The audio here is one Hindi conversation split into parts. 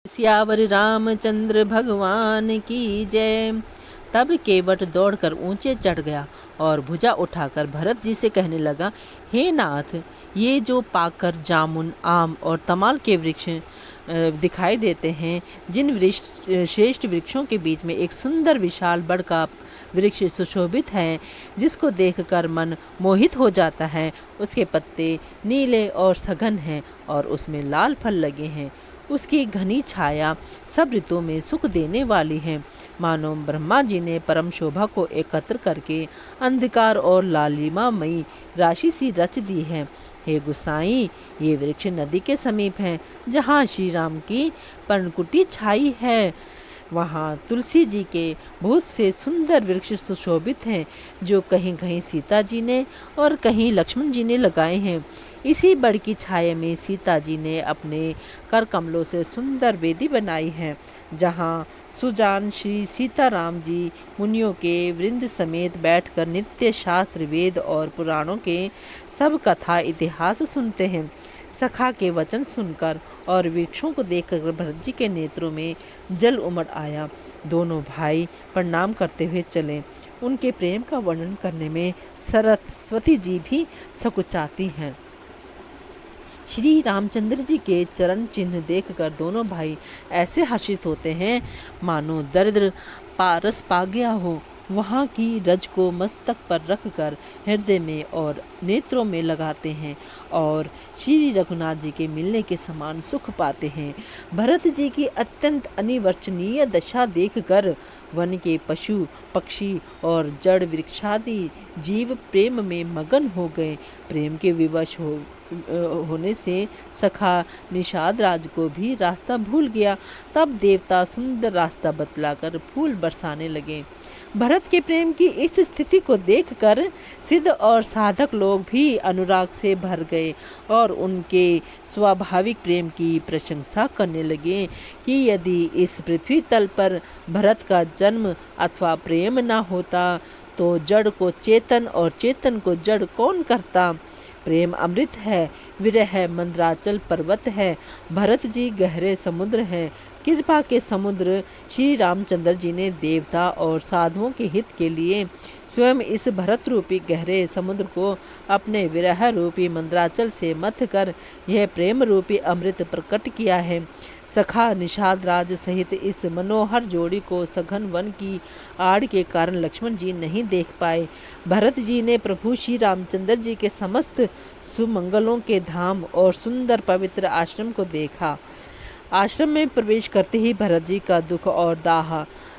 सियावर रामचंद्र भगवान की जय। तब केवट दौड़कर ऊंचे चढ़ गया और भुजा उठाकर भरत जी से कहने लगा, हे नाथ, ये जो पाकर जामुन, आम और तमाल के वृक्ष दिखाई देते हैं, जिन श्रेष्ठ वृक्षों के बीच में एक सुंदर विशाल बड़ का वृक्ष सुशोभित है, जिसको देखकर मन मोहित हो जाता है, उसके पत्ते नीले और सघन हैं और उसमें लाल फल लगे हैं। उसकी घनी छाया सब ऋतुओं में सुख देने वाली है। मानो ब्रह्मा जी ने परम शोभा को एकत्र करके अंधकार और लालिमामयी राशि सी रच दी है। हे गुसाई, ये वृक्ष नदी के समीप है, जहाँ श्री राम की पर्णकुटी छाई है। वहाँ तुलसी जी के बहुत से सुंदर वृक्ष सुशोभित हैं, जो कहीं कहीं सीता जी ने और कहीं लक्ष्मण जी ने लगाए हैं। इसी बड़ की छाया में सीता जी ने अपने कर कमलों से सुंदर वेदी बनाई है, जहाँ सुजान श्री सीताराम जी मुनियों के वृंद समेत बैठकर नित्य शास्त्र, वेद और पुराणों के सब कथा इतिहास सुनते हैं। सखा के वचन सुनकर और वृक्षों को देखकर भरत जी के नेत्रों में जल उमड़ आया। दोनों भाई प्रणाम करते हुए चले। उनके प्रेम का वर्णन करने में सरस्वती जी भी सकुचाती हैं। श्री रामचंद्र जी के चरण चिन्ह देखकर दोनों भाई ऐसे हर्षित होते हैं, मानो दरिद्र पारस पा गया हो। वहाँ की रज को मस्तक पर रखकर हृदय में और नेत्रों में लगाते हैं और श्री रघुनाथ जी के मिलने के समान सुख पाते हैं। भरत जी की अत्यंत अनिवर्चनीय दशा देखकर वन के पशु पक्षी और जड़ वृक्षादि जीव प्रेम में मगन हो गए। प्रेम के विवश होने से सखा निषाद राज को भी रास्ता भूल गया। तब देवता सुंदर रास्ता बतलाकर फूल बरसाने लगे। भरत के प्रेम की इस स्थिति को देखकर सिद्ध और साधक लोग भी अनुराग से भर गए और उनके स्वाभाविक प्रेम की प्रशंसा करने लगे कि यदि इस पृथ्वी तल पर भरत का जन्म अथवा प्रेम न होता तो जड़ को चेतन और चेतन को जड़ कौन करता। प्रेम अमृत है, विरह मंद्राचल पर्वत है, भरत जी गहरे समुद्र हैं। कृपा के समुद्र श्री रामचंद्र जी ने देवता और साधुओं के हित के लिए स्वयं इस भरत रूपी गहरे समुद्र को अपने विरह रूपी मंद्राचल से मथ कर यह प्रेम रूपी अमृत प्रकट किया है। सखा निषाद राज सहित इस मनोहर जोड़ी को सघन वन की आड़ के कारण लक्ष्मण जी नहीं देख पाए। भरत जी ने प्रभु श्री रामचंद्र जी के समस्त सुमंगलों के धाम और सुंदर पवित्र आश्रम को देखा। आश्रम में प्रवेश करते ही भरत जी का दुख और दाह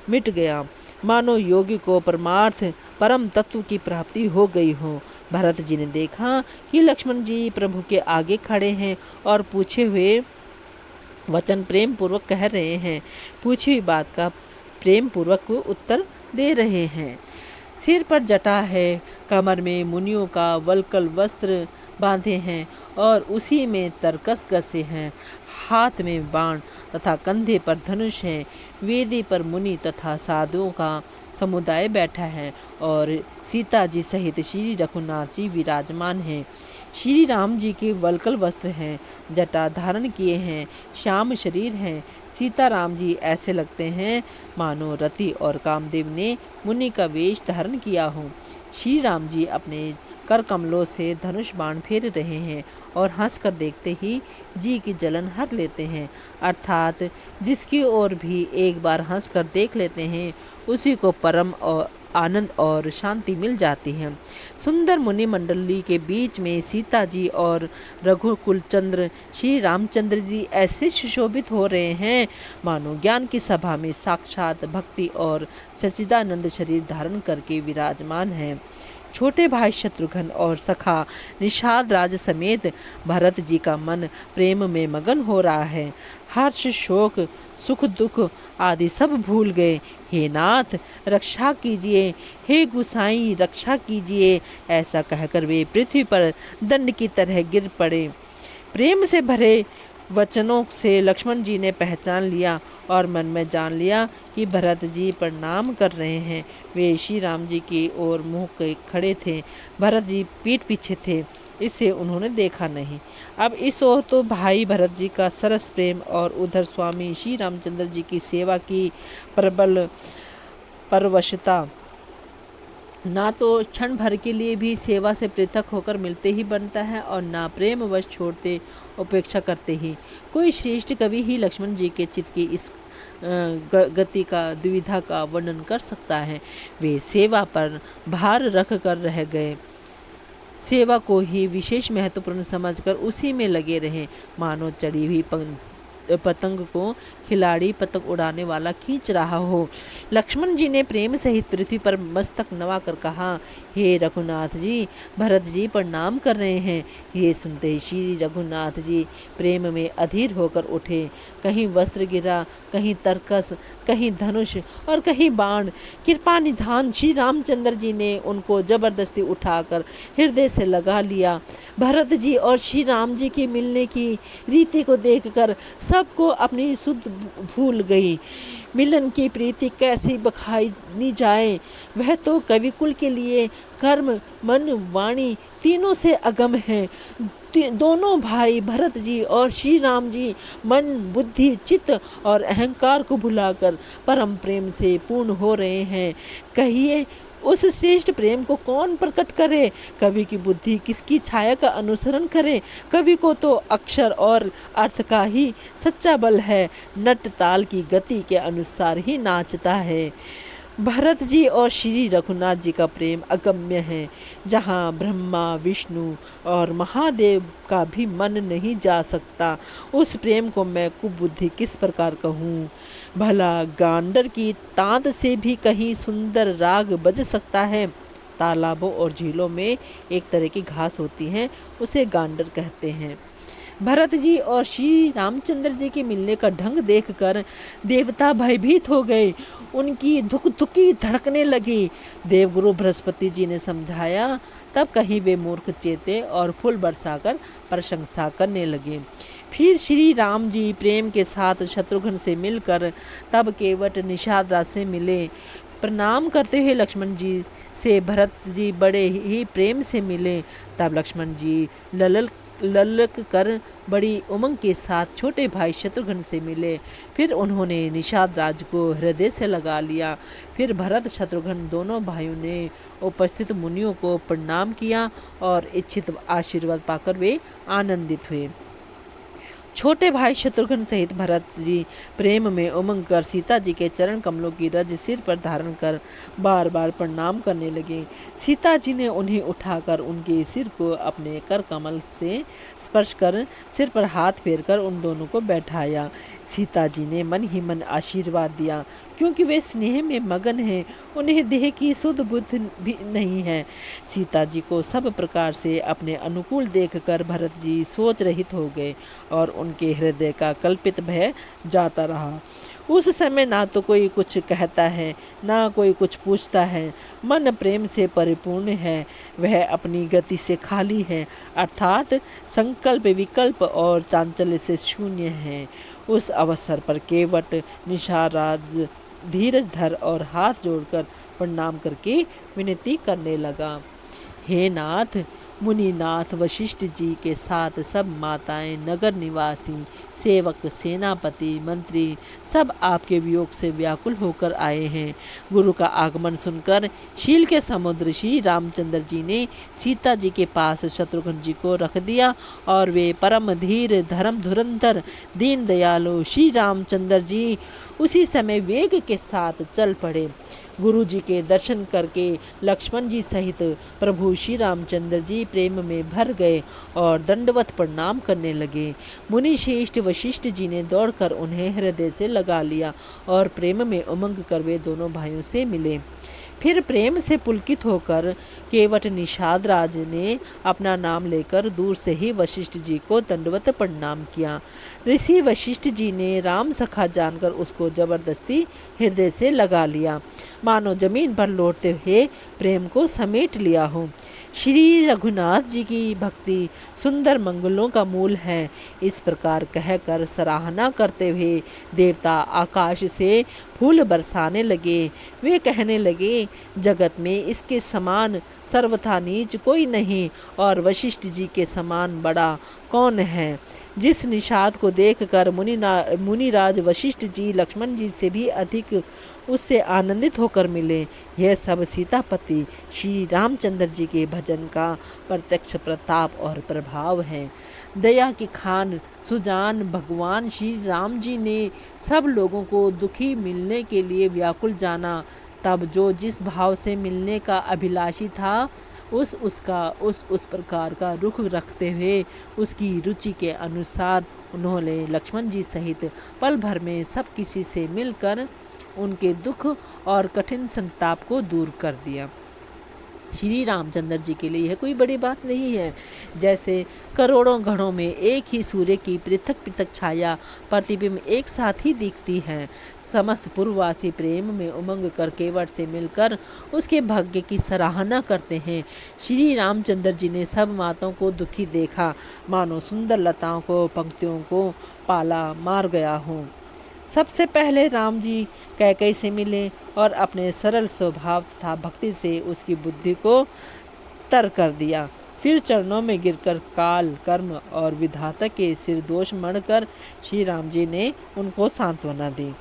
मिट गया, मानो योगी को परमार्थ परम तत्व की प्राप्ति हो गई हो। भरत जी ने देखा कि लक्ष्मण जी प्रभु के आगे खड़े हैं और पूछे हुए वचन प्रेम पूर्वक कह रहे हैं, पूछी हुई बात का प्रेम पूर्वक उत्तर दे रहे हैं। सिर पर जटा है, कमर में मुनियों का वल्कल वस्त्र बांधे हैं और उसी में तरकस कसे हैं। हाथ में बाण तथा कंधे पर धनुष है। वेदी पर मुनि तथा साधुओं का समुदाय बैठा है और सीता जी सहित श्री रघुनाथ जी विराजमान हैं। श्री राम जी के वल्कल वस्त्र हैं, जटा धारण किए हैं, श्याम शरीर हैं। सीता राम जी ऐसे लगते हैं मानो रति और कामदेव ने मुनि का वेश धारण किया हो। श्री राम जी अपने कर कमलों से धनुष बाण फेर रहे हैं और हंसकर देखते ही जी की जलन हर लेते हैं, अर्थात जिसकी ओर भी एक बार हंसकर देख लेते हैं उसी को परम और आनंद और शांति मिल जाती है। सुंदर मुनि मंडली के बीच में सीता जी और रघुकुल चंद्र श्री रामचंद्र जी ऐसे सुशोभित हो रहे हैं मानो ज्ञान की सभा में साक्षात भक्ति और सच्चिदानंद शरीर धारण करके विराजमान हैं। छोटे भाई शत्रुघ्न और सखा निषाद राज समेत भरत जी का मन प्रेम में मगन हो रहा है। हर्ष शोक सुख दुख आदि सब भूल गए। हे नाथ, रक्षा कीजिए, हे गुसाई रक्षा कीजिए, ऐसा कहकर वे पृथ्वी पर दंड की तरह गिर पड़े। प्रेम से भरे वचनों से लक्ष्मण जी ने पहचान लिया और मन में जान लिया कि भरत जी प्रणाम कर रहे हैं। वे श्री राम जी की ओर मुँह के खड़े थे। भरत जी पीठ पीछे थे। इसे उन्होंने देखा नहीं। अब इस ओर तो भाई भरत जी का सरस प्रेम और उधर स्वामी श्री रामचंद्र जी की सेवा की प्रबल परवशता ना तो क्षण भर के लिए भी सेवा से पृथक होकर मिलते ही बनता है और ना प्रेमवश छोड़ते उपेक्षा करते ही। कोई श्रेष्ठ कवि ही लक्ष्मण जी के चित्त की इस गति का दुविधा का वर्णन कर सकता है। वे सेवा पर भार रख कर रह गए, सेवा को ही विशेष महत्वपूर्ण समझकर उसी में लगे रहे, मानो चढ़ी हुई पतंग को खिलाड़ी पतंग उड़ाने वाला खींच रहा हो। लक्ष्मण जी ने प्रेम सहित पृथ्वी पर मस्तक नवा कर कहा, हे रघुनाथ जी, भरत जी प्रणाम कर रहे हैं। ये सुनते ही श्री रघुनाथ जी प्रेम में अधीर होकर उठे। कहीं वस्त्र गिरा, कहीं तरकस, कहीं धनुष और कहीं बाण। कृपा निधान श्री रामचंद्र जी ने उनको जबरदस्ती उठाकर हृदय से लगा लिया। भरत जी और श्री राम जी के मिलने की रीति को देखकर सबको अपनी सुध भूल गई। मिलन की प्रीति कैसी बखानी जाए, वह तो कविकुल के लिए कर्म मन वाणी तीनों से अगम है। दोनों भाई भरत जी और श्री राम जी मन बुद्धि चित्त और अहंकार को भुलाकर परम प्रेम से पूर्ण हो रहे हैं। कहिए उस श्रेष्ठ प्रेम को कौन प्रकट करे? कवि की बुद्धि किसकी छाया का अनुसरण करे? कवि को तो अक्षर और अर्थ का ही सच्चा बल है, नट ताल की गति के अनुसार ही नाचता है। भरत जी और श्री रघुनाथ जी का प्रेम अगम्य है, जहाँ ब्रह्मा विष्णु और महादेव का भी मन नहीं जा सकता। उस प्रेम को मैं कुबुद्धि किस प्रकार कहूँ? भला गांडर की तांत से भी कहीं सुंदर राग बज सकता है। तालाबों और झीलों में एक तरह की घास होती है, उसे गांडर कहते हैं। भरत जी और श्री रामचंद्र जी के मिलने का ढंग देखकर देवता भयभीत हो गए, उनकी धुक धुकी धड़कने लगी। देवगुरु बृहस्पति जी ने समझाया, तब कहीं वे मूर्ख चेते और फूल बरसाकर प्रशंसा करने लगे। फिर श्री राम जी प्रेम के साथ शत्रुघ्न से मिलकर तब केवट निषाद राज से मिले। प्रणाम करते हुए लक्ष्मण जी से भरत जी बड़े ही प्रेम से मिले। तब लक्ष्मण जी ललक कर बड़ी उमंग के साथ छोटे भाई शत्रुघ्न से मिले। फिर उन्होंने निषाद राज को हृदय से लगा लिया। फिर भरत शत्रुघ्न दोनों भाइयों ने उपस्थित मुनियों को प्रणाम किया और इच्छित आशीर्वाद पाकर वे आनंदित हुए। छोटे भाई शत्रुघ्न सहित भरत जी प्रेम में उमंग कर सीता जी के चरण कमलों की रज सिर पर धारण कर बार बार प्रणाम करने लगे। सीता जी ने उन्हें उठाकर उनके सिर को अपने कर कमल से स्पर्श कर सिर पर हाथ फेरकर उन दोनों को बैठाया। सीता जी ने मन ही मन आशीर्वाद दिया, क्योंकि वे स्नेह में मगन हैं, उन्हें देह की सुध बुद्ध भी नहीं है। सीता जी को सब प्रकार से अपने अनुकूल देखकर भरत जी सोच रहित हो गए और उनके हृदय का कल्पित भय जाता रहा। उस समय ना तो कोई कुछ कहता है, ना कोई कुछ पूछता है। मन प्रेम से परिपूर्ण है, वह अपनी गति से खाली है, अर्थात संकल्प विकल्प और चांचल्य से शून्य है। उस अवसर पर केवट निषाद धीरज धर और हाथ जोड़कर प्रणाम करके विनती करने लगा, हे नाथ, मुनिनाथ वशिष्ठ जी के साथ सब माताएं, नगर निवासी, सेवक, सेनापति, मंत्री सब आपके वियोग से व्याकुल होकर आए हैं। गुरु का आगमन सुनकर शील के समुद्र श्री रामचंद्र जी ने सीता जी के पास शत्रुघ्न जी को रख दिया और वे परम धीर धर्म धुरंधर दीन दयालु श्री रामचंद्र जी उसी समय वेग के साथ चल पड़े। गुरु जी के दर्शन करके लक्ष्मण जी सहित प्रभु श्री रामचंद्र जी प्रेम में भर गए और दंडवत प्रणाम करने लगे। मुनि श्रेष्ठ वशिष्ठ जी ने दौड़कर उन्हें हृदय से लगा लिया और प्रेम में उमंग कर वे दोनों भाइयों से मिले। फिर प्रेम से पुलकित होकर केवट निषाद राज ने अपना नाम लेकर दूर से ही वशिष्ठ जी को दंडवत प्रणाम किया। ऋषि वशिष्ठ जी ने राम सखा जानकर उसको जबरदस्ती हृदय से लगा लिया, मानो जमीन पर लौटते हुए प्रेम को समेट लिया हो। श्री रघुनाथ जी की भक्ति सुंदर मंगलों का मूल है। इस प्रकार कहकर सराहना करते हुए देवता आकाश से फूल बरसाने लगे। वे कहने लगे, जगत में इसके समान सर्वथा नीच कोई नहीं, और वशिष्ठ जी के समान बड़ा कौन है। जिस निषाद को देखकर मुनिराज वशिष्ठ जी लक्ष्मण जी से भी अधिक उससे आनंदित होकर मिले। यह सब सीतापति श्री रामचंद्र जी के भजन का प्रत्यक्ष प्रताप और प्रभाव है। दया के खान सुजान भगवान श्री राम जी ने सब लोगों को दुखी मिलने के लिए व्याकुल जाना। तब जो जिस भाव से मिलने का अभिलाषी था उस प्रकार का रुख रखते हुए उसकी रुचि के अनुसार उन्होंने लक्ष्मण जी सहित पल भर में सब किसी से मिलकर उनके दुख और कठिन संताप को दूर कर दिया। श्री रामचंद्र जी के लिए यह कोई बड़ी बात नहीं है। जैसे करोड़ों घड़ों में एक ही सूर्य की पृथक पृथक छाया प्रतिबिंब एक साथ ही दिखती है। समस्त पूर्ववासी प्रेम में उमंग कर केवट से मिलकर उसके भाग्य की सराहना करते हैं। श्री रामचंद्र जी ने सब माताओं को दुखी देखा, मानो सुंदर लताओं को पंक्तियों को पाला मार गया हो। सबसे पहले राम जी कैकेयी से मिले और अपने सरल स्वभाव तथा भक्ति से उसकी बुद्धि को तर कर दिया। फिर चरणों में गिरकर काल कर्म और विधाता के सिर दोष मढ़कर श्री राम जी ने उनको सांत्वना दी।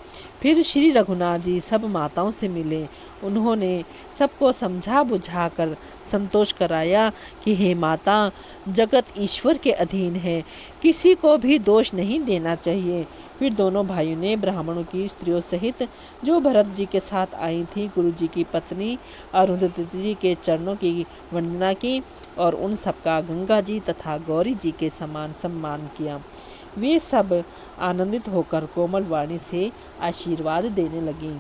फिर श्री रघुनाथ जी सब माताओं से मिले। उन्होंने सबको समझा बुझाकर संतोष कराया कि हे माता, जगत ईश्वर के अधीन है, किसी को भी दोष नहीं देना चाहिए। फिर दोनों भाइयों ने ब्राह्मणों की स्त्रियों सहित जो भरत जी के साथ आई थी गुरु जी की पत्नी अरुंधति जी के चरणों की वंदना की और उन सबका गंगा जी तथा गौरी जी के समान सम्मान किया। वे सब आनंदित होकर कोमल वाणी से आशीर्वाद देने लगी।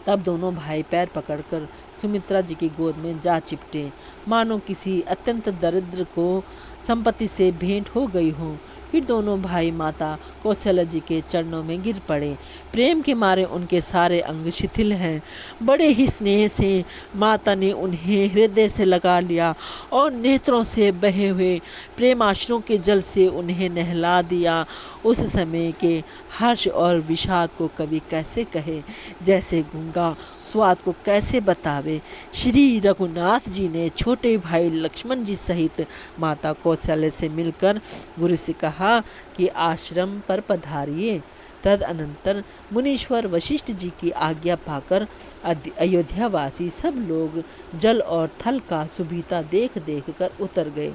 तब दोनों भाई पैर पकड़कर सुमित्रा जी की गोद में जा चिपटे, मानो किसी अत्यंत दरिद्र को संपत्ति से भेंट हो गई हो। फिर दोनों भाई माता कौशल्या जी के चरणों में गिर पड़े। प्रेम के मारे उनके सारे अंग शिथिल हैं। बड़े ही स्नेह से माता ने उन्हें हृदय से लगा लिया और नेत्रों से बहे हुए प्रेमाश्रुओं के जल से उन्हें नहला दिया। उस समय के हर्ष और विषाद को कवि कैसे कहे, जैसे गूंगा स्वाद को कैसे बतावे। श्री रघुनाथ जी ने छोटे भाई लक्ष्मण जी सहित माता कौशल्या से मिलकर गुरु से कहा कि आश्रम पर पधारिए। तदअनंतर मुनीश्वर वशिष्ठ जी की आज्ञा पाकर अयोध्यावासी सब लोग जल और थल का सुविधा देख देख कर उतर गए।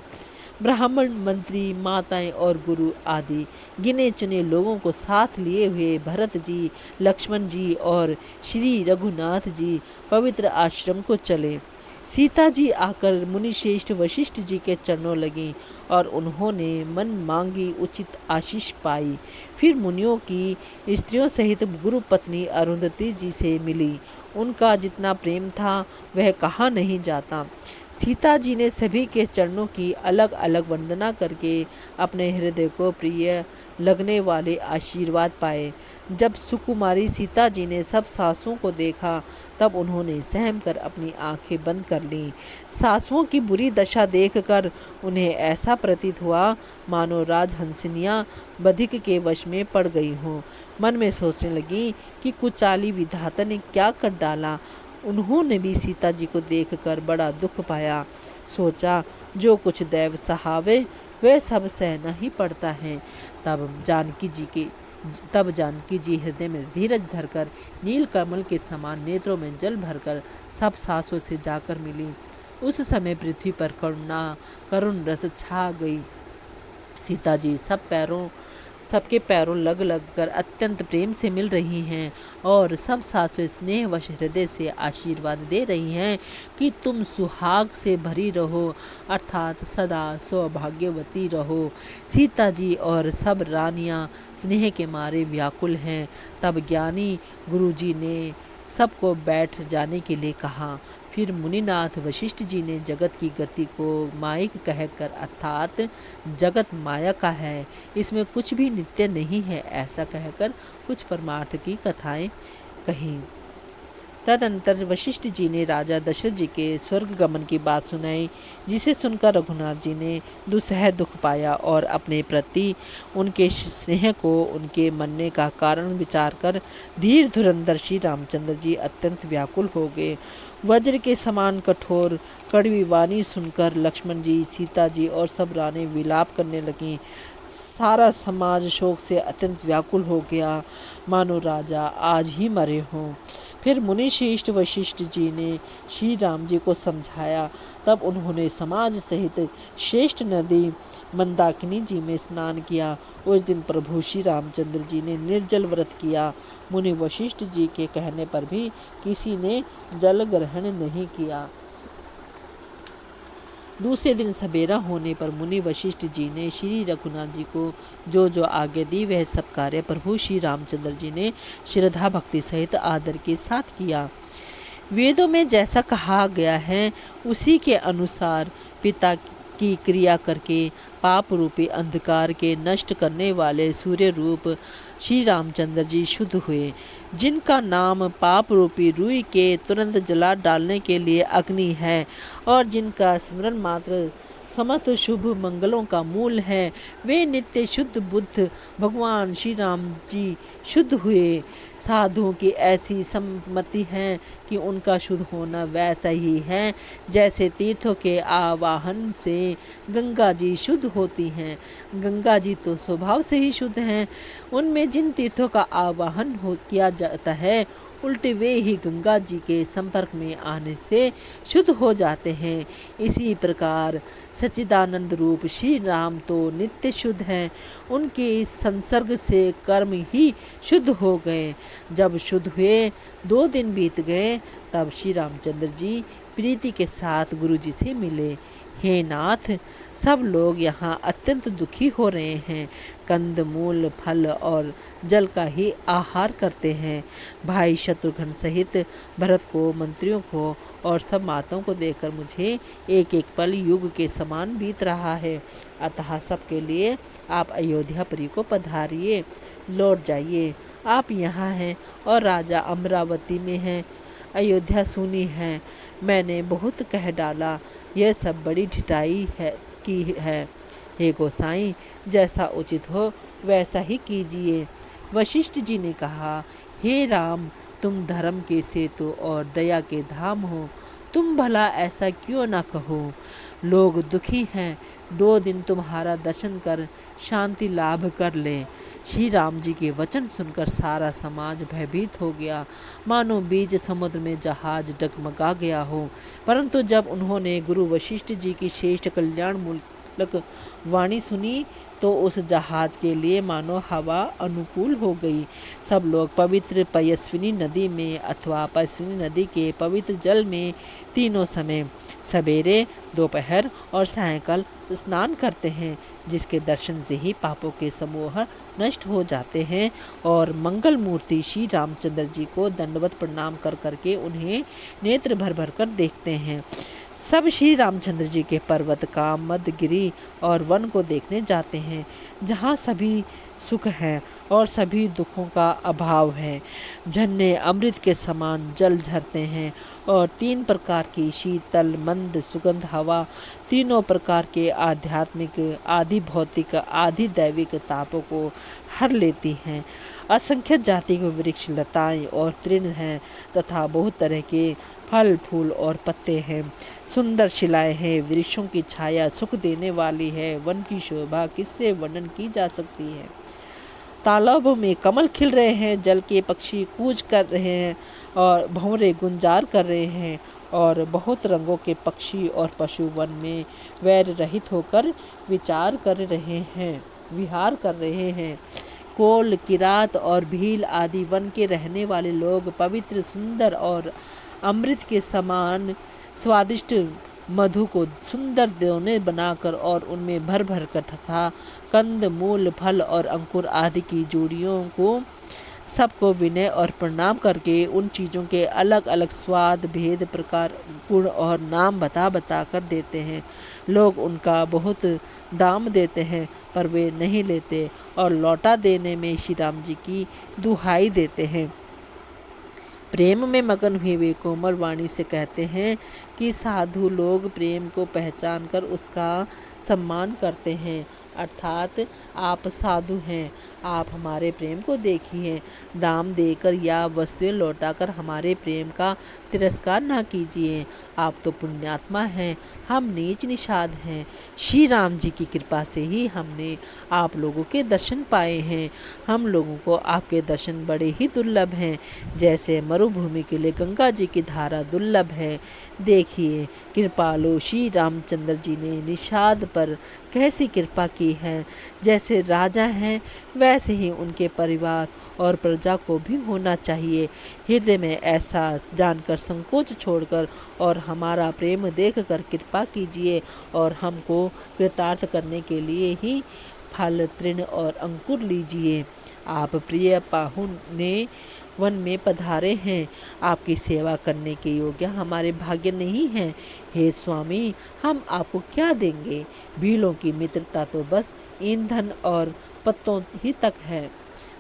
ब्राह्मण, मंत्री, माताएं और गुरु आदि गिने चुने लोगों को साथ लिए हुए भरत जी, लक्ष्मण जी और श्री रघुनाथ जी पवित्र आश्रम को चले। सीता जी आकर मुनिश्रेष्ठ वशिष्ठ जी के चरणों लगी और उन्होंने मन मांगी उचित आशीष पाई। फिर मुनियों की स्त्रियों सहित गुरु पत्नी अरुंधति जी से मिली। उनका जितना प्रेम था वह कहा नहीं जाता। सीता जी ने सभी के चरणों की अलग अलग वंदना करके अपने हृदय को प्रिय लगने वाले आशीर्वाद पाए। जब सुकुमारी सीता जी ने सब सासुओं को देखा तब उन्होंने सहम कर अपनी आंखें बंद कर लीं। सासुओं की बुरी दशा देखकर उन्हें ऐसा प्रतीत हुआ मानो राजहंसिनियाँ बधिक के वश में पड़ गई हों। मन में सोचने लगी कि कुचाली विधाता ने क्या कर डाला। उन्होंने भी सीता जी को देखकर बड़ा दुख पाया। सोचा जो कुछ दैव सहावे वह सब सहना ही पड़ता है। तब जानकी जी हृदय में धीरज धरकर नील कमल के समान नेत्रों में जल भरकर सब सासों से जाकर मिली। उस समय पृथ्वी पर करुण रस छा गई। सीता जी सबके पैरों लग लग कर अत्यंत प्रेम से मिल रही हैं और सब सासुएं स्नेहवश हृदय से आशीर्वाद दे रही हैं कि तुम सुहाग से भरी रहो, अर्थात सदा सौभाग्यवती रहो। सीता जी और सब रानियां स्नेह के मारे व्याकुल हैं। तब ज्ञानी गुरुजी ने सबको बैठ जाने के लिए कहा। फिर मुनिनाथ वशिष्ठ जी ने जगत की गति को माइक कहकर, अर्थात जगत माया का है, इसमें कुछ भी नित्य नहीं है, ऐसा कहकर कुछ परमार्थ की कथाएं कहीं। तदनंतर वशिष्ठ जी ने राजा दशरथ जी के स्वर्ग गमन की बात सुनाई, जिसे सुनकर रघुनाथ जी ने दुसह दुख पाया और अपने प्रति उनके स्नेह को उनके मनने का कारण विचार कर धीर धुरंधर श्री रामचंद्र जी अत्यंत व्याकुल हो गए। वज्र के समान कठोर कड़वी वाणी सुनकर लक्ष्मण जी, सीता जी और सब रानी विलाप करने लगीं। सारा समाज शोक से अत्यंत व्याकुल हो गया, मानो राजा आज ही मरे हों। फिर मुनि श्रेष्ठ वशिष्ठ जी ने श्री राम जी को समझाया। तब उन्होंने समाज सहित श्रेष्ठ नदी मंदाकिनी जी में स्नान किया। उस दिन प्रभु श्री रामचंद्र जी ने निर्जल व्रत किया। मुनि वशिष्ठ जी के कहने पर भी किसी ने जल ग्रहण नहीं किया। दूसरे दिन सवेरा होने पर मुनि वशिष्ठ जी ने श्री रघुनाथ जी को जो जो आज्ञा दी वह सब कार्य प्रभु श्री रामचंद्र जी ने श्रद्धा भक्ति सहित आदर के साथ किया। वेदों में जैसा कहा गया है उसी के अनुसार पिता की क्रिया करके पाप रूपी अंधकार के नष्ट करने वाले सूर्य रूप श्री रामचंद्र जी शुद्ध हुए, जिनका नाम पाप रूपी रुई के तुरंत जला डालने के लिए अग्नि है और जिनका स्मरण मात्र समस्त शुभ मंगलों का मूल है। वे नित्य शुद्ध बुद्ध भगवान श्री राम जी शुद्ध हुए। साधुओं की ऐसी सम्मति है कि उनका शुद्ध होना वैसा ही है जैसे तीर्थों के आवाहन से गंगा जी शुद्ध होती हैं। गंगा जी तो स्वभाव से ही शुद्ध हैं। उनमें जिन तीर्थों का आवाहन किया जाता है उल्टे वे ही गंगा जी के संपर्क में आने से शुद्ध हो जाते हैं। इसी प्रकार सच्चिदानंद रूप श्री राम तो नित्य शुद्ध हैं। उनके संसर्ग से कर्म ही शुद्ध हो गए। जब शुद्ध हुए 2 दिन बीत गए तब श्री रामचंद्र जी प्रीति के साथ गुरु जी से मिले। हे नाथ, सब लोग यहाँ अत्यंत दुखी हो रहे हैं। कंद मूल फल और जल का ही आहार करते हैं। भाई शत्रुघ्न सहित भरत को, मंत्रियों को और सब माताओं को देखकर मुझे एक एक पल युग के समान बीत रहा है। अतः सबके लिए आप अयोध्यापुरी को पधारिए, लौट जाइए। आप यहाँ हैं और राजा अमरावती में हैं। अयोध्या सुनी है। मैंने बहुत कह डाला, यह सब बड़ी ढिठाई की है। हे गोसाई, जैसा उचित हो वैसा ही कीजिए। वशिष्ठ जी ने कहा, हे राम, तुम धर्म के सेतु और दया के धाम हो। तुम भला ऐसा क्यों ना कहो। लोग दुखी हैं। 2 दिन तुम्हारा दर्शन कर शांति लाभ कर ले। श्री राम जी के वचन सुनकर सारा समाज भयभीत हो गया, मानो बीच समुद्र में जहाज डगमगा गया हो। परंतु जब उन्होंने गुरु वशिष्ठ जी की श्रेष्ठ कल्याण मूलक वाणी सुनी तो उस जहाज के लिए मानो हवा अनुकूल हो गई। सब लोग पवित्र पयस्विनी नदी में अथवा पयस्विनी नदी के पवित्र जल में तीनों समय सवेरे, दोपहर और सायंकाल स्नान करते हैं, जिसके दर्शन से ही पापों के समूह नष्ट हो जाते हैं और मंगल मूर्ति श्री रामचंद्र जी को दंडवत प्रणाम कर करके उन्हें नेत्र भर भर कर देखते हैं। सब श्री रामचंद्र जी के पर्वत का मदगिरी और वन को देखने जाते हैं, जहाँ सभी सुख है और सभी दुखों का अभाव है। झरने अमृत के समान जल झरते हैं और 3 प्रकार की शीतल मंद सुगंध हवा तीनों प्रकार के आध्यात्मिक, आदि भौतिक, आदि दैविक तापों को हर लेती हैं। असंख्य जाति के वृक्ष, लताएं और तृण हैं तथा बहुत तरह के फल फूल और पत्ते हैं। सुंदर शिलाएं हैं। वृक्षों की छाया सुख देने वाली है। वन की शोभा किससे वर्णन की जा सकती है। तालाबों में कमल खिल रहे हैं। जल के पक्षी कूच कर रहे हैं और भंवरे गुंजार कर रहे हैं और बहुत रंगों के पक्षी और पशु वन में वैर रहित होकर विहार कर रहे हैं। कोल, किरात और भील आदि वन के रहने वाले लोग पवित्र, सुंदर और अमृत के समान स्वादिष्ट मधु को सुंदर दोने बनाकर और उनमें भर भर कर तथा कंद, मूल, फल और अंकुर आदि की जोड़ियों को सबको विनय और प्रणाम करके उन चीज़ों के अलग अलग स्वाद, भेद, प्रकार, गुण और नाम बता बता कर देते हैं। लोग उनका बहुत दाम देते हैं पर वे नहीं लेते और लौटा देने में श्री राम जी की दुहाई देते हैं। प्रेम में मगन हुए वे कोमल वाणी से कहते हैं कि साधु लोग प्रेम को पहचान कर उसका सम्मान करते हैं, अर्थात आप साधु हैं, आप हमारे प्रेम को देखिए, दाम देकर या वस्तुएं लौटाकर हमारे प्रेम का तिरस्कार ना कीजिए। आप तो पुण्यात्मा हैं, हम नीच निषाद हैं। श्री राम जी की कृपा से ही हमने आप लोगों के दर्शन पाए हैं। हम लोगों को आपके दर्शन बड़े ही दुर्लभ हैं, जैसे मरुभूमि के लिए गंगा जी की धारा दुर्लभ है। देखिए कृपालु श्री रामचंद्र जी ने निषाद पर कैसी कृपा की है। जैसे राजा हैं वैसे ही उनके परिवार और प्रजा को भी होना चाहिए। हृदय में ऐसा जानकर संकोच छोड़कर और हमारा प्रेम देखकर कृपा कीजिए और हमको कृतार्थ करने के लिए ही फल तृण और अंकुर लीजिए। आप प्रिय पाहुन ने वन में पधारे हैं, आपकी सेवा करने के योग्य हमारे भाग्य नहीं हैं। हे स्वामी, हम आपको क्या देंगे? भीलों की मित्रता तो बस ईंधन और पत्तों ही तक है।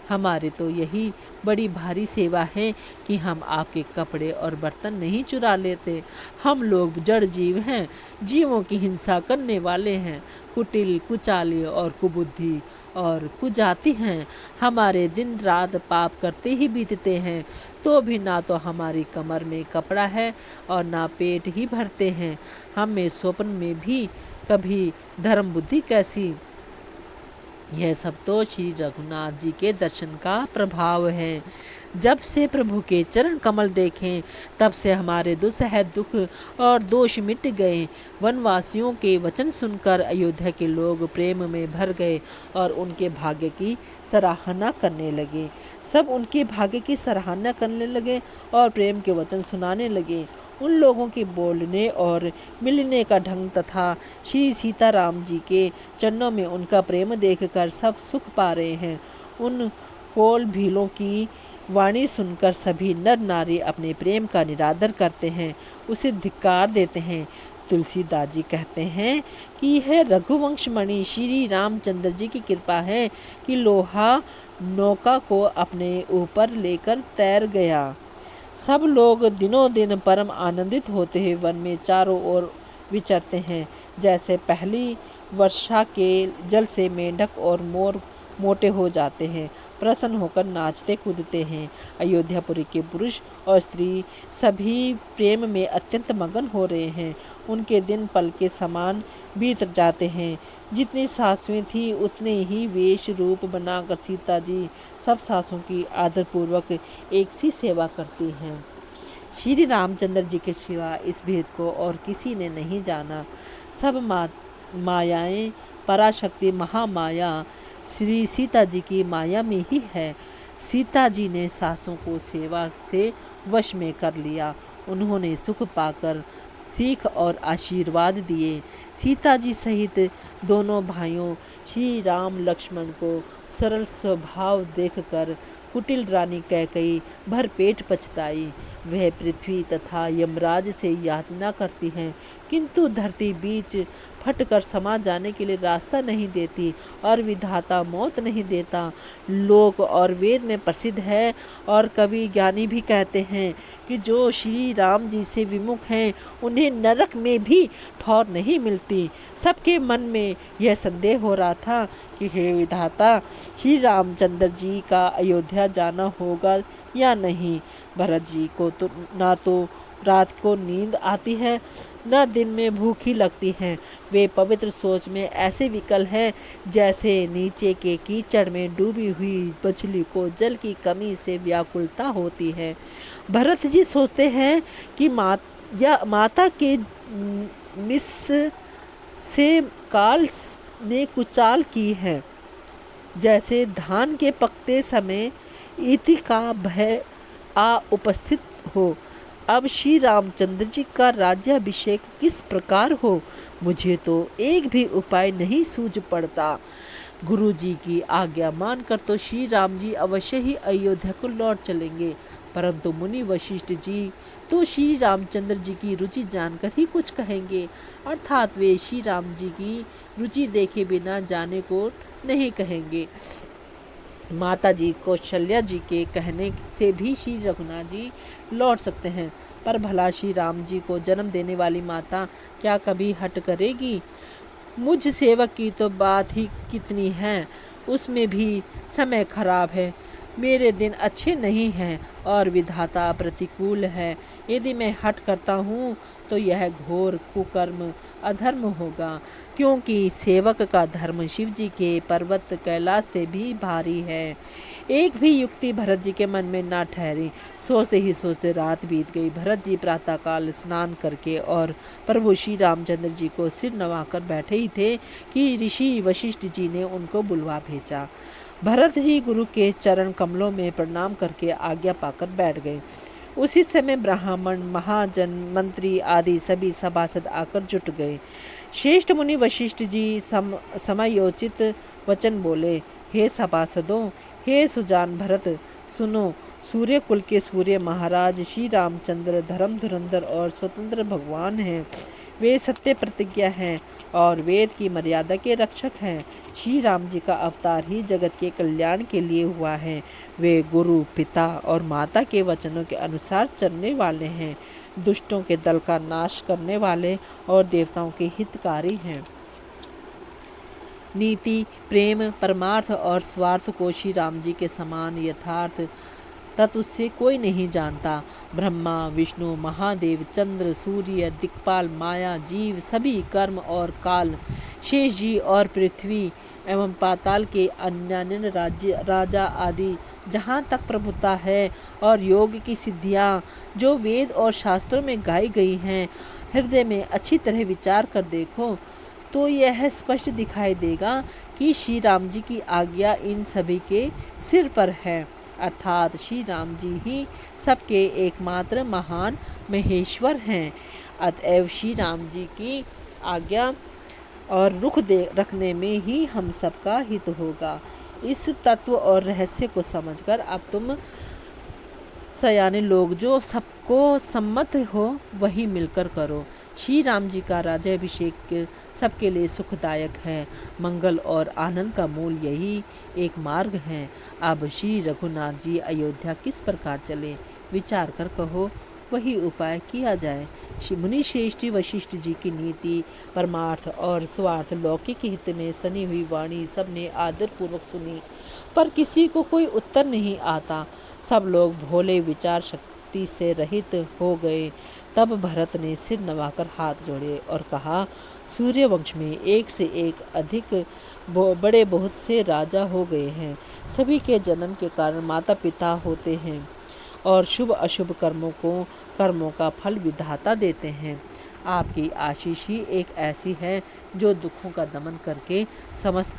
हमारी तो यही बड़ी भारी सेवा है कि हम आपके कपड़े और बर्तन नहीं चुरा लेते। हम लोग जड़ जीव हैं, जीवों की हिंसा करने वाले हैं, कुटिल कुचाले और कुबुद्धि और कुजाति हैं। हमारे दिन रात पाप करते ही बीतते हैं, तो भी ना तो हमारी कमर में कपड़ा है और ना पेट ही भरते हैं। हमें स्वप्न में भी कभी धर्म बुद्धि कैसी। यह सब तो श्री रघुनाथ जी के दर्शन का प्रभाव है। जब से प्रभु के चरण कमल देखें तब से हमारे दुस्सह दुख और दोष मिट गए। वनवासियों के वचन सुनकर अयोध्या के लोग प्रेम में भर गए और उनके भाग्य की सराहना करने लगे। सब उनके भाग्य की सराहना करने लगे और प्रेम के वचन सुनाने लगे। उन लोगों के बोलने और मिलने का ढंग तथा श्री सीताराम जी के चरणों में उनका प्रेम देखकर सब सुख पा रहे हैं। उन कोल भीलों की वाणी सुनकर सभी नर नारी अपने प्रेम का निरादर करते हैं, उसे धिक्कार देते हैं। तुलसीदास जी कहते हैं कि यह रघुवंश मणि श्री रामचंद्र जी की कृपा है कि लोहा नौका को अपने ऊपर लेकर तैर गया। सब लोग दिनों दिन परम आनंदित होते हैं, वन में चारों ओर विचरते हैं। जैसे पहली वर्षा के जल से मेंढक और मोर मोटे हो जाते हैं, प्रसन्न होकर नाचते कूदते हैं। अयोध्यापुरी के पुरुष और स्त्री सभी प्रेम में अत्यंत मगन हो रहे हैं। उनके दिन पल के समान बीत जाते हैं। जितनी सासुएं थी उतने ही वेश रूप बनाकर सीता जी सब सासों की आदरपूर्वक एक सी सेवा करती हैं। श्री रामचंद्र जी के सिवा इस भेद को और किसी ने नहीं जाना। सब मायाएं पराशक्ति महामाया श्री सीता जी की माया में ही है। सीता जी ने सासों को सेवा से वश में कर लिया। उन्होंने सुख पाकर सीख और आशीर्वाद दिए। सीता जी सहित दोनों भाइयों श्री राम लक्ष्मण को सरल स्वभाव देखकर कुटिल रानी कैकेयी भरपेट पछताई। वह पृथ्वी तथा यमराज से यातना करती हैं, किंतु धरती बीच फटकर समा जाने के लिए रास्ता नहीं देती और विधाता मौत नहीं देता। लोक और वेद में प्रसिद्ध है और कवि ज्ञानी भी कहते हैं कि जो श्री राम जी से विमुख हैं उन्हें नरक में भी ठौर नहीं मिलती। सबके मन में यह संदेह हो रहा था कि हे विधाता, श्री रामचंद्र जी का अयोध्या जाना होगा या नहीं। भरत जी को तो ना तो रात को नींद आती है न दिन में भूख ही लगती है। वे पवित्र सोच में ऐसे विकल हैं जैसे नीचे के कीचड़ में डूबी हुई मछली को जल की कमी से व्याकुलता होती है। भरत जी सोचते हैं कि माता के निस से काल ने कुचाल की है, जैसे धान के पकते समय इति का भय आ उपस्थित हो। अब श्री रामचंद्र जी का राज्याभिषेक किस प्रकार हो, मुझे तो एक भी उपाय नहीं सूझ पड़ता। गुरु जी की आज्ञा मानकर तो श्री राम जी अवश्य ही अयोध्या को लौट चलेंगे, परंतु मुनि वशिष्ठ जी तो श्री रामचंद्र जी की रुचि जानकर ही कुछ कहेंगे, अर्थात वे श्री राम जी की रुचि देखे बिना जाने को नहीं कहेंगे। माता जी कौशल्या जी के कहने से भी श्री रघुनाथ जी लौट सकते हैं, पर भला श्री राम जी को जन्म देने वाली माता क्या कभी हट करेगी? मुझ सेवक की तो बात ही कितनी है, उसमें भी समय खराब है। मेरे दिन अच्छे नहीं हैं और विधाता प्रतिकूल है। यदि मैं हट करता हूँ तो यह घोर कुकर्म अधर्म होगा, क्योंकि सेवक का धर्म शिव जी के पर्वत कैलाश से भी भारी है। एक भी युक्ति भरत जी के मन में ना ठहरी। सोचते ही सोचते रात बीत गई। भरत जी प्रातःकाल स्नान करके और प्रभु श्री रामचंद्र जी को सिर नवाकर बैठे ही थे कि ऋषि वशिष्ठ जी ने उनको बुलवा भेजा। भरत जी गुरु के चरण कमलों में प्रणाम करके आज्ञा पाकर बैठ गए। उसी समय ब्राह्मण, महाजन, मंत्री आदि सभी सभासद आकर जुट गए। श्रेष्ठ मुनि वशिष्ठ जी समयोचित वचन बोले। हे सभासदों, हे सुजान भरत, सुनो। सूर्य कुल के सूर्य महाराज श्री रामचंद्र धर्म धुरंधर और स्वतंत्र भगवान हैं। वे सत्य प्रतिज्ञा हैं और वेद की मर्यादा के रक्षक हैं। श्री राम जी का अवतार ही जगत के कल्याण के लिए हुआ है। वे गुरु, पिता और माता के वचनों के अनुसार चलने वाले हैं। दुष्टों के दल का नाश करने वाले और देवताओं के हितकारी हैं। नीति, प्रेम, परमार्थ और स्वार्थ को श्री राम जी के समान यथार्थ तत्व से कोई नहीं जानता। ब्रह्मा, विष्णु, महादेव, चंद्र, सूर्य, दिक्पाल, माया, जीव, सभी कर्म और काल, शेष जी और पृथ्वी एवं पाताल के अन्यान्य राज्य, राजा आदि जहाँ तक प्रभुता है और योग की सिद्धियाँ जो वेद और शास्त्रों में गाई गई हैं, हृदय में अच्छी तरह विचार कर देखो तो यह स्पष्ट दिखाई देगा कि श्री राम जी की आज्ञा इन सभी के सिर पर है, अर्थात श्री राम जी ही सबके एकमात्र महान महेश्वर हैं। अतएव श्री राम जी की आज्ञा और रुख रखने में ही हम सबका हित होगा। इस तत्व और रहस्य को समझकर अब तुम सयाने लोग जो सबको सम्मत हो वही मिलकर करो। श्री राम जी का राज्याभिषेक सबके लिए सुखदायक है। मंगल और आनंद का मूल यही एक मार्ग है। अब श्री रघुनाथ जी अयोध्या किस प्रकार चले, विचार कर कहो, वही उपाय किया जाए। मुनि श्रेष्ठ वशिष्ठ जी की नीति, परमार्थ और स्वार्थ लौकिक हित में सनी हुई वाणी सबने आदर पूर्वक सुनी, पर किसी को कोई उत्तर नहीं आता। सब लोग भोले विचार शक्ति से रहित हो गए। तब भरत ने सिर नवाकर हाथ जोड़े और कहा, सूर्यवंश में एक से एक अधिक बड़े बहुत से राजा हो गए हैं। सभी के जन्म के कारण माता पिता होते हैं और शुभ अशुभ कर्मों का फल विधाता देते हैं। आपकी आशीष ही एक ऐसी है जो दुखों का दमन करके समस्त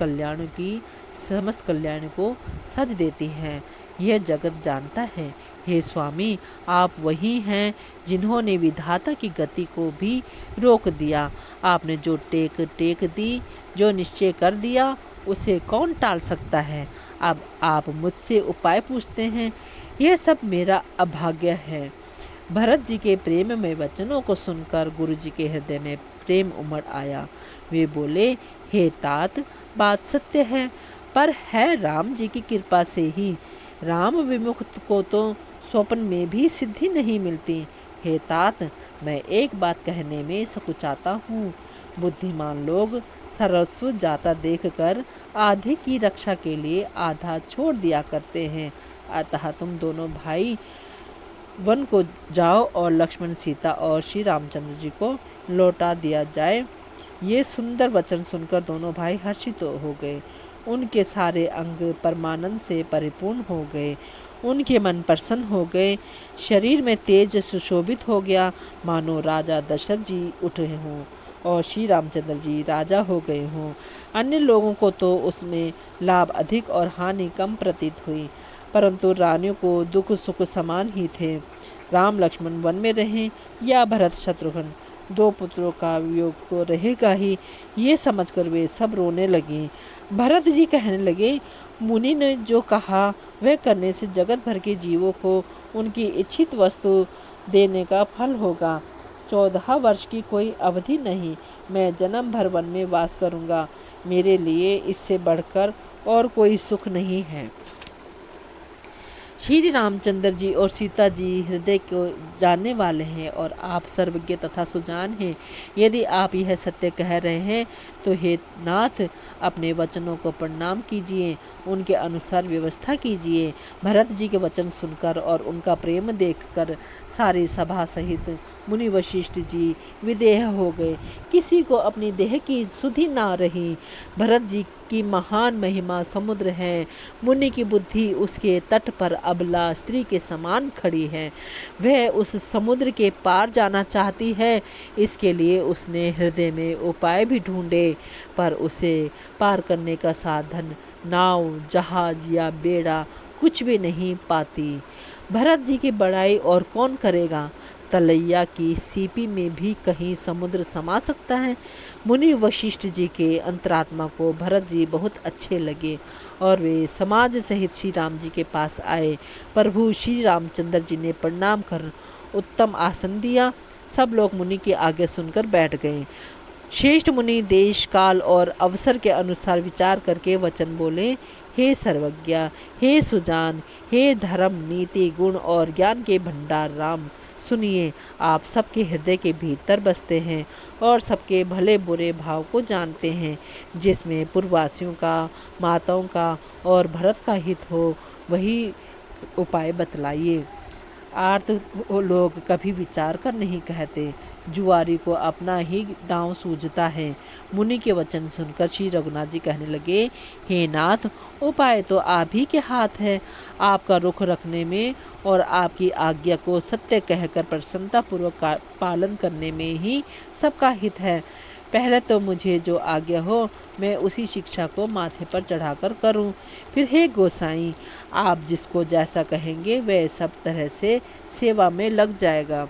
कल्याण को सज देती है। यह जगत जानता है। हे स्वामी, आप वही हैं जिन्होंने विधाता की गति को भी रोक दिया। आपने जो टेक दी, जो निश्चय कर दिया, उसे कौन टाल सकता है। अब आप मुझसे उपाय पूछते हैं, यह सब मेरा अभाग्य है। भरत जी के प्रेम में वचनों को सुनकर गुरु जी के हृदय में प्रेम उमड़ आया। वे बोले, हे तात, बात सत्य है, पर है राम जी की कृपा से ही। राम विमुख को तो स्वप्न में भी सिद्धि नहीं मिलती। हे तात, मैं एक बात कहने में सकुचाता हूँ। बुद्धिमान लोग सर्वस्व जाता देखकर आधे की रक्षा के लिए आधा छोड़ दिया करते हैं। अतः तुम दोनों भाई वन को जाओ और लक्ष्मण, सीता और श्री रामचंद्र जी को लौटा दिया जाए। ये सुंदर वचन सुनकर दोनों भाई हर्षित हो गए। उनके सारे अंग परमानंद से परिपूर्ण हो गए। उनके मन प्रसन्न हो गए। शरीर में तेज सुशोभित हो गया, मानो राजा दशरथ जी उठे हों और श्री रामचंद्र जी राजा हो गए हों। अन्य लोगों को तो उसमें लाभ अधिक और हानि कम प्रतीत हुई, परंतु रानियों को दुख सुख समान ही थे। राम लक्ष्मण वन में रहें या भरत शत्रुघ्न, दो पुत्रों का वियोग तो रहेगा ही। ये समझकर वे सब रोने लगे। भरत जी कहने लगे, मुनि ने जो कहा वह करने से जगत भर के जीवों को उनकी इच्छित वस्तु देने का फल होगा। 14 वर्ष की कोई अवधि नहीं, मैं जन्म भर वन में वास करूँगा। मेरे लिए इससे बढ़कर और कोई सुख नहीं है। श्री रामचंद्र जी और सीता जी हृदय को जानने वाले हैं और आप सर्वज्ञ तथा सुजान हैं। यदि आप यह सत्य कह रहे हैं तो हे नाथ, अपने वचनों को प्रणाम कीजिए, उनके अनुसार व्यवस्था कीजिए। भरत जी के वचन सुनकर और उनका प्रेम देखकर सारी सभा सहित मुनि वशिष्ठ जी विदेह हो गए। किसी को अपनी देह की सुधि ना रही। भरत जी की महान महिमा समुद्र है। मुनि की बुद्धि उसके तट पर अबला स्त्री के समान खड़ी है। वह उस समुद्र के पार जाना चाहती है। इसके लिए उसने हृदय में उपाय भी ढूंढे, पर उसे पार करने का साधन नाव, जहाज या बेड़ा कुछ भी नहीं पाती। भरत जी की बड़ाई और कौन करेगा। तलैया की सीपी में भी कहीं समुद्र समा सकता है। मुनि वशिष्ठ जी के अंतरात्मा को भरत जी बहुत अच्छे लगे और वे समाज सहित श्री राम जी के पास आए। प्रभु श्री रामचंद्र जी ने प्रणाम कर उत्तम आसन दिया। सब लोग मुनि की आज्ञा सुनकर बैठ गए। श्रेष्ठ मुनि देश, काल और अवसर के अनुसार विचार करके वचन बोले। हे सर्वज्ञ, हे सुजान, हे धर्म, नीति, गुण और ज्ञान के भंडार राम, सुनिए। आप सबके हृदय के भीतर बसते हैं और सबके भले बुरे भाव को जानते हैं। जिसमें पूर्ववासियों का, माताओं का और भरत का हित हो, वही उपाय बतलाइए। आर्त लोग कभी विचार कर नहीं कहते। जुआरी को अपना ही दांव सूझता है। मुनि के वचन सुनकर श्री रघुनाथ जी कहने लगे, हे नाथ, उपाय तो आप ही के हाथ है। आपका रुख रखने में और आपकी आज्ञा को सत्य कहकर प्रसन्नतापूर्वक पालन करने में ही सबका हित है। पहले तो मुझे जो आज्ञा हो मैं उसी शिक्षा को माथे पर चढ़ाकर करूं। फिर हे गोसाई, आप जिसको जैसा कहेंगे वह सब तरह से सेवा में लग जाएगा,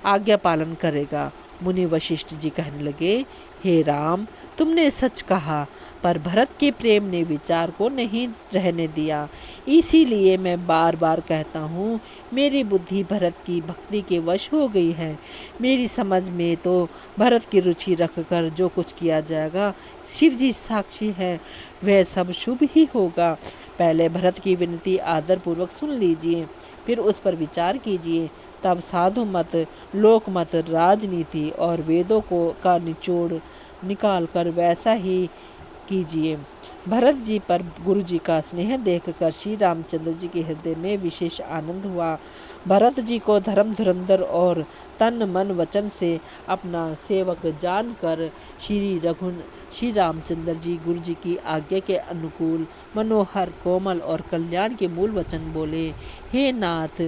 आज्ञा पालन करेगा। मुनि वशिष्ठ जी कहने लगे, हे राम, तुमने सच कहा, पर भरत के प्रेम ने विचार को नहीं रहने दिया। इसीलिए मैं बार बार कहता हूँ, मेरी बुद्धि भरत की भक्ति के वश हो गई है। मेरी समझ में तो भरत की रुचि रखकर जो कुछ किया जाएगा, शिव जी साक्षी है, वह सब शुभ ही होगा। पहले भरत की विनती आदरपूर्वक सुन लीजिए, फिर उस पर विचार कीजिए। तब साधु मत, लोक मत, राजनीति और वेदों को का निचोड़ निकाल कर वैसा ही कीजिए। भरत जी पर गुरु जी का स्नेह देखकर श्री रामचंद्र जी के हृदय में विशेष आनंद हुआ। भरत जी को धर्म धुरंधर और तन मन वचन से अपना सेवक जानकर श्री रामचंद्र जी गुरु जी की आज्ञा के अनुकूल मनोहर, कोमल और कल्याण के मूल वचन बोले। हे नाथ,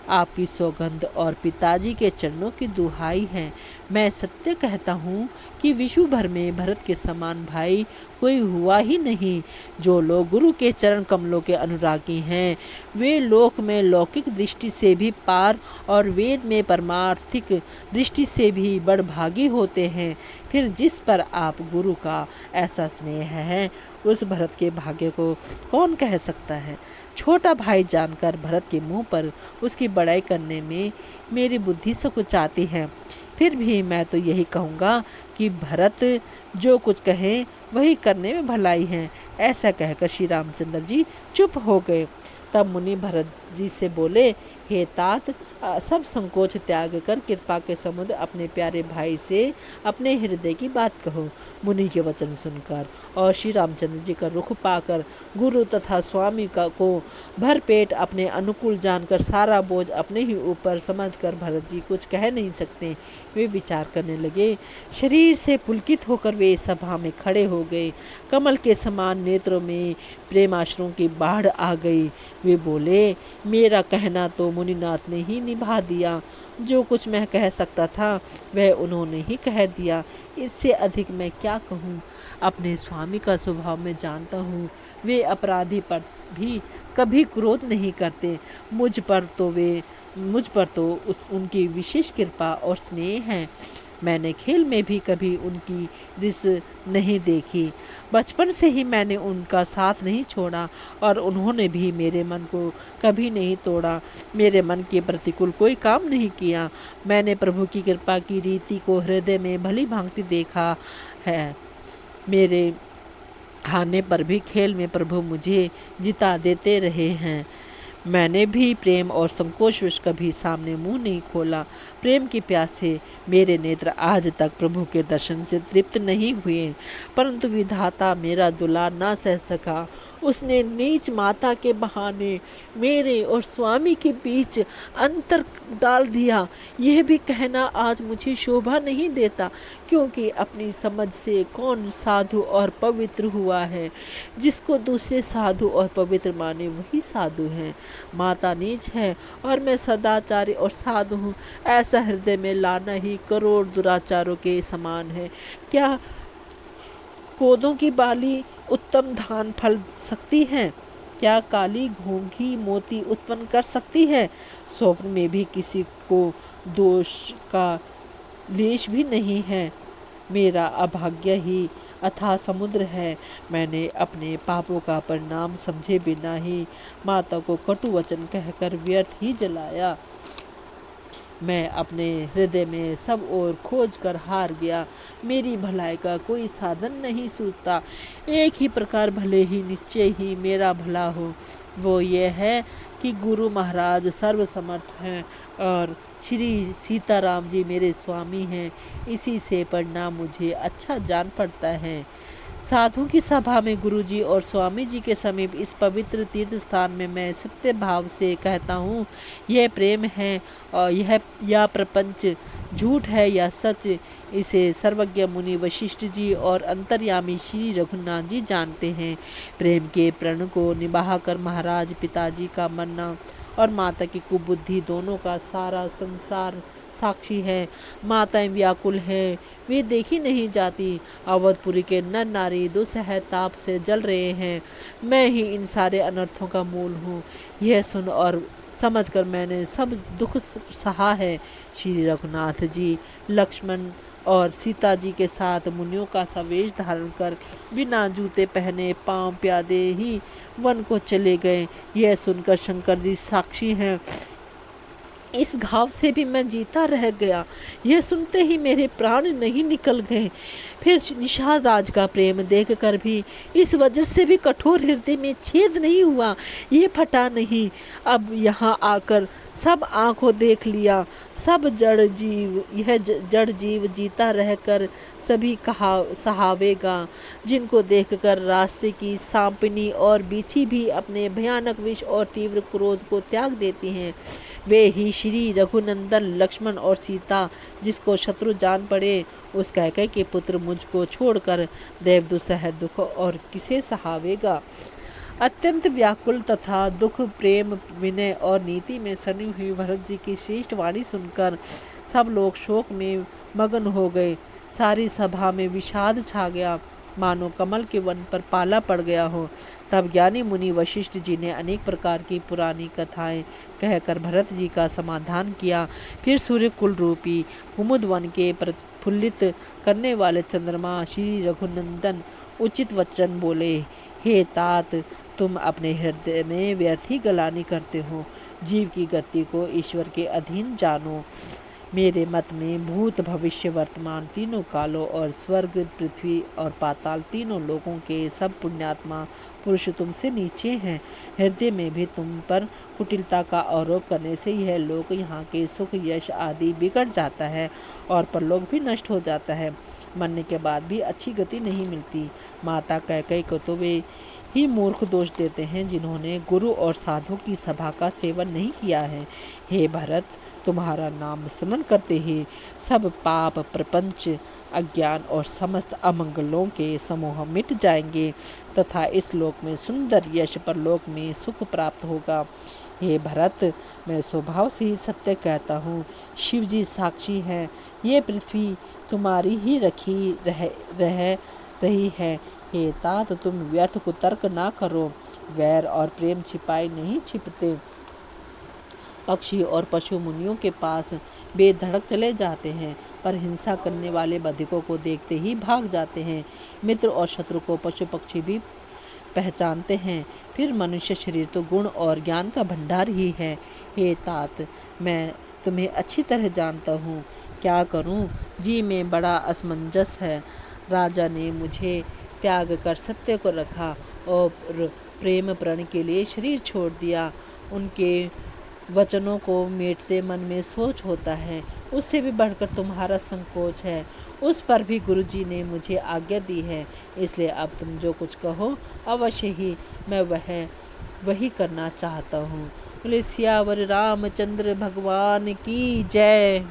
आपकी सौगंध और पिताजी के चरणों की दुहाई है। मैं सत्य कहता हूँ कि विश्व भर में भरत के समान भाई कोई हुआ ही नहीं। जो लोग गुरु के चरण कमलों के अनुरागी हैं, वे लोक में लौकिक दृष्टि से भी पार और वेद में परमार्थिक दृष्टि से भी बड़भागी होते हैं। फिर जिस पर आप गुरु का ऐसा स्नेह है, उस भरत के भाग्य को कौन कह सकता है। छोटा भाई जानकर भरत के मुंह पर उसकी बड़ाई करने में मेरी बुद्धि सकुचाती है। फिर भी मैं तो यही कहूँगा कि भरत जो कुछ कहे वही करने में भलाई है। ऐसा कहकर श्री रामचंद्र जी चुप हो गए। तब मुनि भरत जी से बोले, हे तात, सब संकोच त्याग कर कृपा के समुद्र अपने प्यारे भाई से अपने हृदय की बात कहो। मुनि के वचन सुनकर और श्री रामचंद्र जी का रुख पाकर गुरु तथा स्वामी को भर पेट अपने अनुकूल जानकर सारा बोझ अपने ही ऊपर समझकर भरत जी कुछ कह नहीं सकते। वे विचार करने लगे। शरीर से पुलकित होकर वे सभा में खड़े हो गए। कमल के समान नेत्रों में प्रेमाश्रुओं की बाढ़ आ गई। वे बोले, मेरा कहना तो मुनिनाथ ने ही निभा दिया। जो कुछ मैं कह सकता था वह उन्होंने ही कह दिया। इससे अधिक मैं क्या कहूँ। अपने स्वामी का स्वभाव मैं जानता हूँ। वे अपराधी पर भी कभी क्रोध नहीं करते। मुझ पर तो उनकी विशेष कृपा और स्नेह है। मैंने खेल में भी कभी उनकी रिस नहीं देखी। बचपन से ही मैंने उनका साथ नहीं छोड़ा और उन्होंने भी मेरे मन को कभी नहीं तोड़ा, मेरे मन के प्रतिकूल कोई काम नहीं किया। मैंने प्रभु की कृपा की रीति को हृदय में भली भांति देखा है। मेरे हारने पर भी खेल में प्रभु मुझे जिता देते रहे हैं। मैंने भी प्रेम और संकोचवश कभी सामने मुंह नहीं खोला। प्रेम की प्यासे मेरे नेत्र आज तक प्रभु के दर्शन से तृप्त नहीं हुए, परंतु विधाता मेरा दुलार ना सह सका। उसने नीच माता के बहाने मेरे और स्वामी के बीच अंतर डाल दिया। यह भी कहना आज मुझे शोभा नहीं देता, क्योंकि अपनी समझ से कौन साधु और पवित्र हुआ है। जिसको दूसरे साधु और पवित्र माने वही साधु हैं। माता नीच है और मैं सदाचारी और साधु हूँ, ऐसा हृदय में लाना ही करोड़ दुराचारों के समान है। क्या कोदों की बाली उत्तम धान फल सकती है? क्या काली घोंघी मोती उत्पन्न कर सकती है? स्वप्न में भी किसी को दोष का लेश भी नहीं है। मेरा अभाग्य ही अथाह समुद्र है। मैंने अपने पापों का परिणाम समझे बिना ही माता को कटु वचन कहकर व्यर्थ ही जलाया। मैं अपने हृदय में सब ओर खोज कर हार गया। मेरी भलाई का कोई साधन नहीं सूझता। एक ही प्रकार भले ही निश्चय ही मेरा भला हो, वो ये है कि गुरु महाराज सर्वसमर्थ हैं और श्री सीताराम जी मेरे स्वामी हैं। इसी से परिणाम मुझे अच्छा जान पड़ता है। साधु की सभा में गुरुजी और स्वामी जी के समीप इस पवित्र तीर्थ स्थान में मैं सत्य भाव से कहता हूँ, यह प्रेम है और यह या प्रपंच झूठ है या सच, इसे सर्वज्ञ मुनि वशिष्ठ जी और अंतर्यामी श्री रघुनाथ जी जानते हैं। प्रेम के प्रण को निभा कर महाराज पिताजी का मरना और माता की कुबुद्धि दोनों का सारा संसार साक्षी है। माताएं व्याकुल हैं, वे देखी नहीं जाती। अवधपुरी के नर नारी दुसह ताप से जल रहे हैं। मैं ही इन सारे अनर्थों का मूल हूँ। यह सुन और समझकर मैंने सब दुख सहा है। श्री रघुनाथ जी लक्ष्मण और सीता जी के साथ मुनियों का सा वेश धारण कर बिना जूते पहने पांव प्यादे ही वन को चले गए। यह सुनकर शंकर जी साक्षी हैं। इस घाव से भी मैं जीता रह गया। यह सुनते ही मेरे प्राण नहीं निकल गए। फिर निषाद राज का प्रेम देखकर भी इस वजह से भी कठोर हृदय में छेद नहीं हुआ, ये फटा नहीं। अब यहाँ आकर सब आंखों देख लिया। सब जड़ जीव, यह जड़ जीव जीता रहकर सभी कहा सहावेगा, जिनको देखकर रास्ते की सांपिनी और बीछी भी अपने भयानक विष और तीव्र क्रोध को त्याग देती हैं। वे ही श्री रघुनंदन लक्ष्मण और सीता, जिसको शत्रु जान पड़े, उस कैकेयी के पुत्र मुझको छोड़कर देवदुसह दुख और किसे सहावेगा। अत्यंत व्याकुल तथा दुख प्रेम विनय और नीति में सनी हुई भरत जी की श्रेष्ठ वाणी सुनकर सब लोग शोक में मगन हो गए। सारी सभा में विषाद छा गया, मानो कमल के वन पर पाला पड़ गया हो। तब ज्ञानी मुनि वशिष्ठ जी ने अनेक प्रकार की पुरानी कथाएं कहकर भरत जी का समाधान किया। फिर सूर्य कुल रूपी कुमुद वन के प्रफुल्लित करने वाले चंद्रमा श्री रघुनंदन उचित वचन बोले, हे तात, तुम अपने हृदय में व्यर्थ ही गलानी करते हो। जीव की गति को ईश्वर के अधीन जानो। मेरे मत में भूत भविष्य वर्तमान तीनों कालों और स्वर्ग पृथ्वी और पाताल तीनों लोगों के सब पुण्यात्मा पुरुष तुमसे नीचे हैं। हृदय में भी तुम पर कुटिलता का आरोप करने से यह लोक यहाँ के सुख यश आदि बिगड़ जाता है और परलोक भी नष्ट हो जाता है। मरने के बाद भी अच्छी गति नहीं मिलती। माता कैकेयी को तो वे ही मूर्ख दोष देते हैं जिन्होंने गुरु और साधु की सभा का सेवन नहीं किया है। हे भरत, तुम्हारा नाम स्मरण करते ही सब पाप प्रपंच अज्ञान और समस्त अमंगलों के समूह मिट जाएंगे तथा इस लोक में सुंदर यश परलोक में सुख प्राप्त होगा। हे भरत, मैं स्वभाव से ही सत्य कहता हूँ। शिव जी साक्षी हैं। ये पृथ्वी तुम्हारी ही रह रही है। हे तात, तुम व्यर्थ कुतर्क ना करो। वैर और प्रेम छिपाए नहीं छिपते। पक्षी और पशु मुनियों के पास बेधड़क चले जाते हैं, पर हिंसा करने वाले बधिकों को देखते ही भाग जाते हैं। मित्र और शत्रु को पशु पक्षी भी पहचानते हैं। फिर मनुष्य शरीर तो गुण और ज्ञान का भंडार ही है। हे तात, मैं तुम्हें अच्छी तरह जानता हूँ। क्या करूँ, जी में बड़ा असमंजस है। राजा ने मुझे त्याग कर सत्य को रखा और प्रेम प्रण के लिए शरीर छोड़ दिया। उनके वचनों को मेटते मन में सोच होता है, उससे भी बढ़कर तुम्हारा संकोच है। उस पर भी गुरुजी ने मुझे आज्ञा दी है, इसलिए अब तुम जो कुछ कहो अवश्य ही मैं वही करना चाहता हूँ। बोले सियावर रामचंद्र भगवान की जय।